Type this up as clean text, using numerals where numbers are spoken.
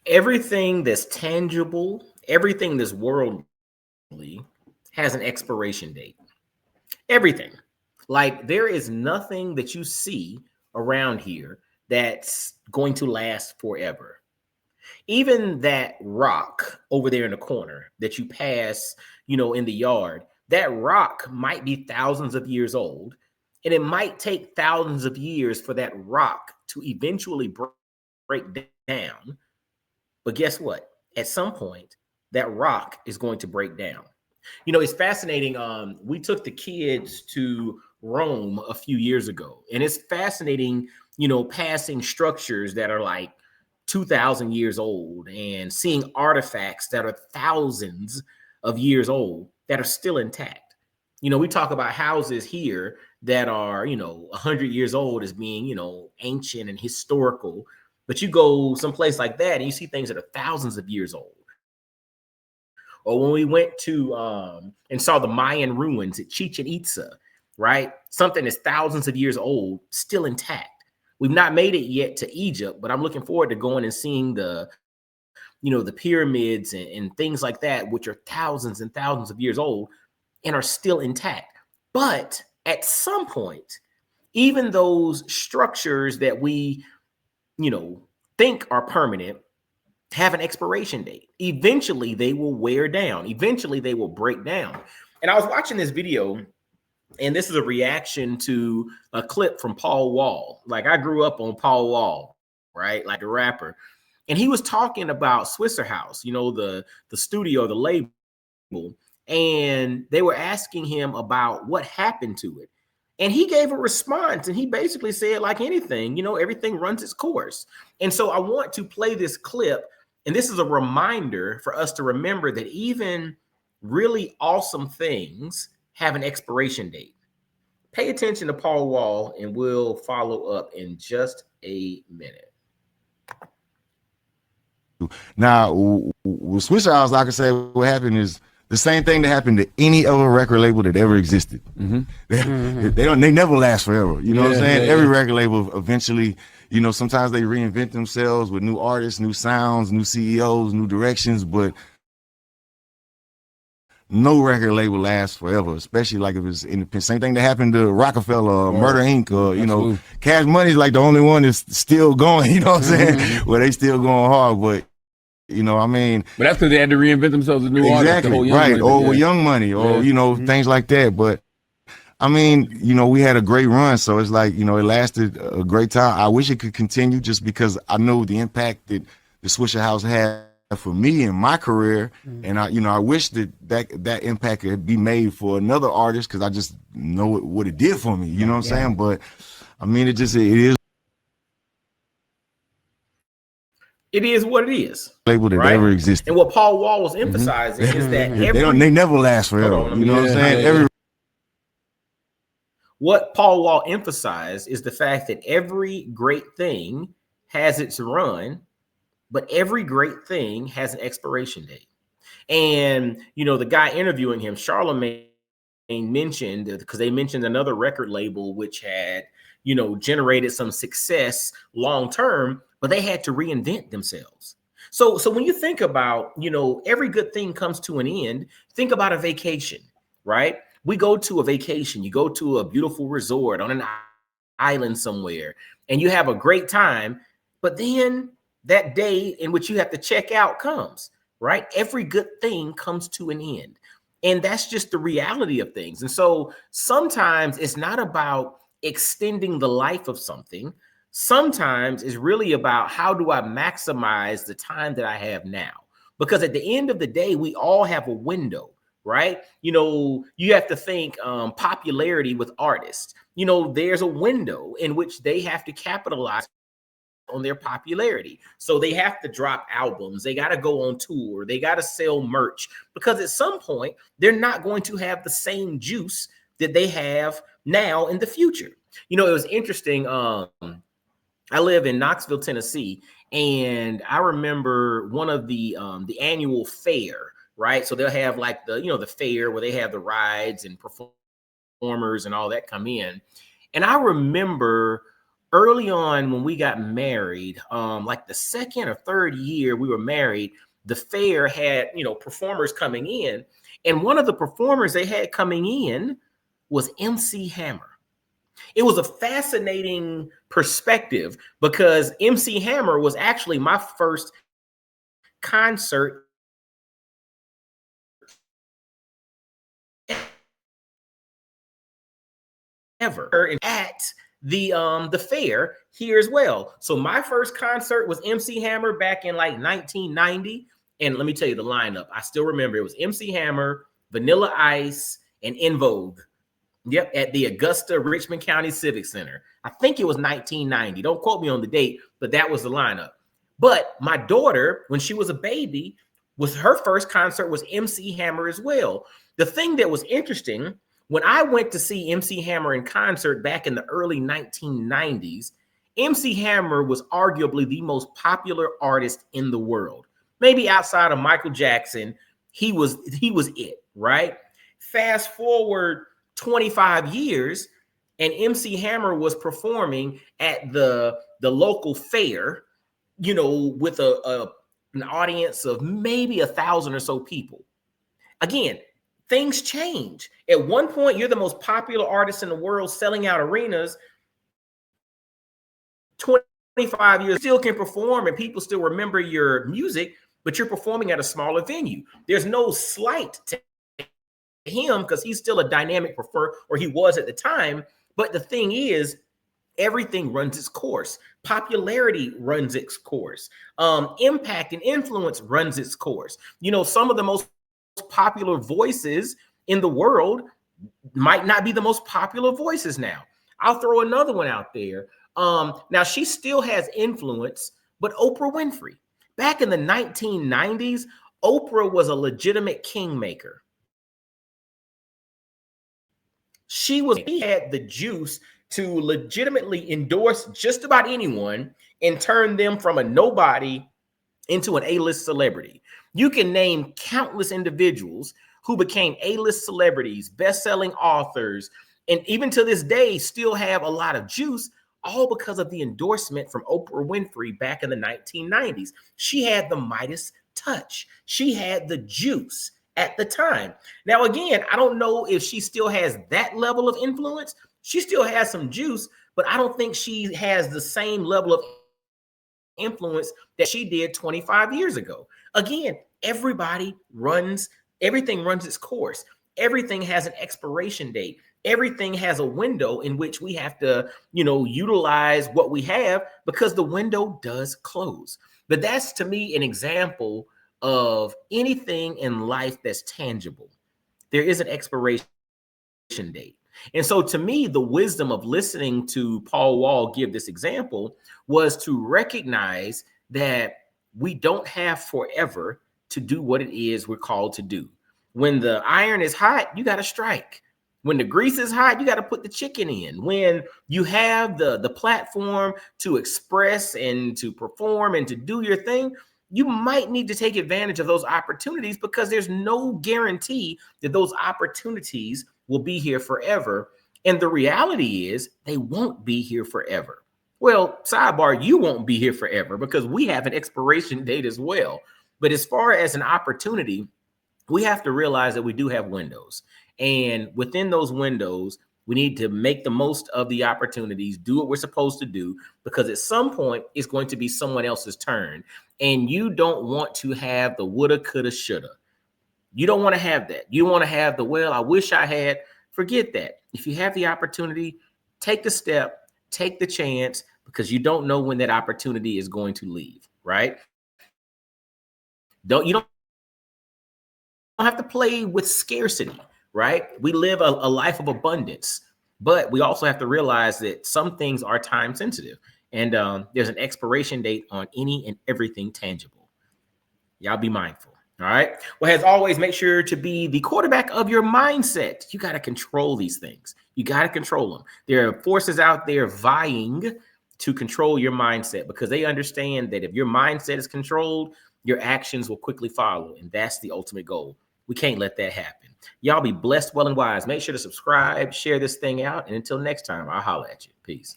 Everything that's tangible, everything that's worldly has an expiration date. Everything. Like there is nothing that you see around here that's going to last forever. Even that rock over there in the corner that you pass, in the yard, that rock might be thousands of years old. And it might take thousands of years for that rock to eventually break down. But guess what? At some point, that rock is going to break down. It's fascinating. We took the kids to Rome a few years ago, and it's fascinating, passing structures that are like 2,000 years old and seeing artifacts that are thousands of years old that are still intact. We talk about houses here that are, 100 years old as being, ancient and historical. But you go someplace like that and you see things that are thousands of years old. Or when we went to and saw the Mayan ruins at Chichen Itza, right? Something that's thousands of years old, still intact. We've not made it yet to Egypt, but I'm looking forward to going and seeing the pyramids and things like that, which are thousands and thousands of years old and are still intact. But at some point, even those structures that we, think are permanent have an expiration date. Eventually, they will wear down. Eventually, they will break down. And I was watching this video, and this is a reaction to a clip from Paul Wall. Like I grew up on Paul Wall, right? Like a rapper. And he was talking about Swisser House, the studio, the label. And they were asking him about what happened to it. And he gave a response, and he basically said, like anything, everything runs its course. And so I want to play this clip. And this is a reminder for us to remember that even really awesome things have an expiration date. Pay attention to Paul Wall, and we'll follow up in just a minute. Now, with Swisher House, like I said, what happened is the same thing that happened to any other record label that ever existed. Mm-hmm. They never last forever. You know what I'm saying? Every record label eventually, sometimes they reinvent themselves with new artists, new sounds, new CEOs, new directions, but no record label lasts forever, especially like if it's independent. Same thing that happened to Rockefeller or Murder Inc. or, Cash Money's like the only one that's still going, you know what I'm saying? Mm-hmm. Well, they still going hard, but but that's because they had to reinvent themselves with new artists. Exactly, right. Or with Young Money, or, things like that. But we had a great run. So it's like, it lasted a great time. I wish it could continue just because I know the impact that the Swisher House had for me in my career. And I wish that impact could be made for another artist because I just know what it did for me. You know what I'm saying? But it is. It is what it is. Label that ever existed. And what Paul Wall was emphasizing is that they never last forever. You know what I'm saying? What Paul Wall emphasized is the fact that every great thing has its run, but every great thing has an expiration date. And, the guy interviewing him, Charlemagne, mentioned, because they mentioned another record label which had, generated some success long term, but they had to reinvent themselves. So when you think about, every good thing comes to an end, think about a vacation, right? We go to a vacation, you go to a beautiful resort on an island somewhere, and you have a great time, but then that day in which you have to check out comes, right? Every good thing comes to an end. And that's just the reality of things. And so sometimes it's not about extending the life of something. Sometimes it's really about how do I maximize the time that I have now? Because at the end of the day, we all have a window, right? You have to think popularity with artists. There's a window in which they have to capitalize on their popularity. So they have to drop albums. They got to go on tour. They got to sell merch because at some point they're not going to have the same juice that they have now in the future. It was interesting. I live in Knoxville, Tennessee, and I remember one of the annual fair, right? So they'll have like the fair where they have the rides and performers and all that come in. And I remember early on when we got married, like the second or third year we were married, the fair had, performers coming in. And one of the performers they had coming in was MC Hammer. It was a fascinating perspective because MC Hammer was actually my first concert ever at the fair here as well. So my first concert was MC Hammer back in like 1990. And let me tell you the lineup. I still remember it was MC Hammer, Vanilla Ice, and En Vogue. Yep, at the Augusta Richmond County Civic Center. I think it was 1990. Don't quote me on the date, but that was the lineup. But my daughter, when she was a baby, her first concert was MC Hammer as well. The thing that was interesting, when I went to see MC Hammer in concert back in the early 1990s, MC Hammer was arguably the most popular artist in the world. Maybe outside of Michael Jackson, he was it, right? Fast forward 25 years, and MC Hammer was performing at the local fair, with an audience of maybe 1,000 or so people. Again, things change. At one point, you're the most popular artist in the world, selling out arenas. 25 years, still can perform, and people still remember your music, but you're performing at a smaller venue. There's no slight to him because he's still a dynamic performer, or he was at the time. But the thing is, everything runs its course. Popularity runs its course. Impact and influence runs its course. Some of the most popular voices in the world might not be the most popular voices now. I'll throw another one out there. Now she still has influence, but Oprah Winfrey. Back in the 1990s, Oprah was a legitimate kingmaker. She had the juice to legitimately endorse just about anyone and turn them from a nobody into an A-list celebrity. You can name countless individuals who became A-list celebrities, best-selling authors, and even to this day still have a lot of juice, all because of the endorsement from Oprah Winfrey back in the 1990s. She had the Midas touch. She had the juice at the time. Now, again, I don't know if she still has that level of influence. She still has some juice, but I don't think she has the same level of influence that she did 25 years ago. Again, everything runs its course. Everything has an expiration date. Everything has a window in which we have to, utilize what we have, because the window does close. But that's, to me, an example of anything in life that's tangible. There is an expiration date. And so to me, the wisdom of listening to Paul Wall give this example was to recognize that we don't have forever to do what it is we're called to do. When the iron is hot, you got to strike. When the grease is hot, you got to put the chicken in. When you have the platform to express and to perform and to do your thing, you might need to take advantage of those opportunities, because there's no guarantee that those opportunities will be here forever. And the reality is they won't be here forever. Well, sidebar, you won't be here forever because we have an expiration date as well. But as far as an opportunity, we have to realize that we do have windows. And within those windows, we need to make the most of the opportunities, do what we're supposed to do, because at some point it's going to be someone else's turn. And you don't want to have the woulda, coulda, shoulda. You don't want to have that. You want to have the, well, I wish I had. Forget that. If you have the opportunity, take the step, take the chance, because you don't know when that opportunity is going to leave, right? You don't have to play with scarcity, right? We live a life of abundance, but we also have to realize that some things are time sensitive, and there's an expiration date on any and everything tangible. Y'all be mindful. All right. Well, as always, make sure to be the quarterback of your mindset. You got to control these things. You got to control them. There are forces out there vying to control your mindset, because they understand that if your mindset is controlled, your actions will quickly follow. And that's the ultimate goal. We can't let that happen. Y'all be blessed, well, and wise. Make sure to subscribe, share this thing out. And until next time, I'll holler at you. Peace.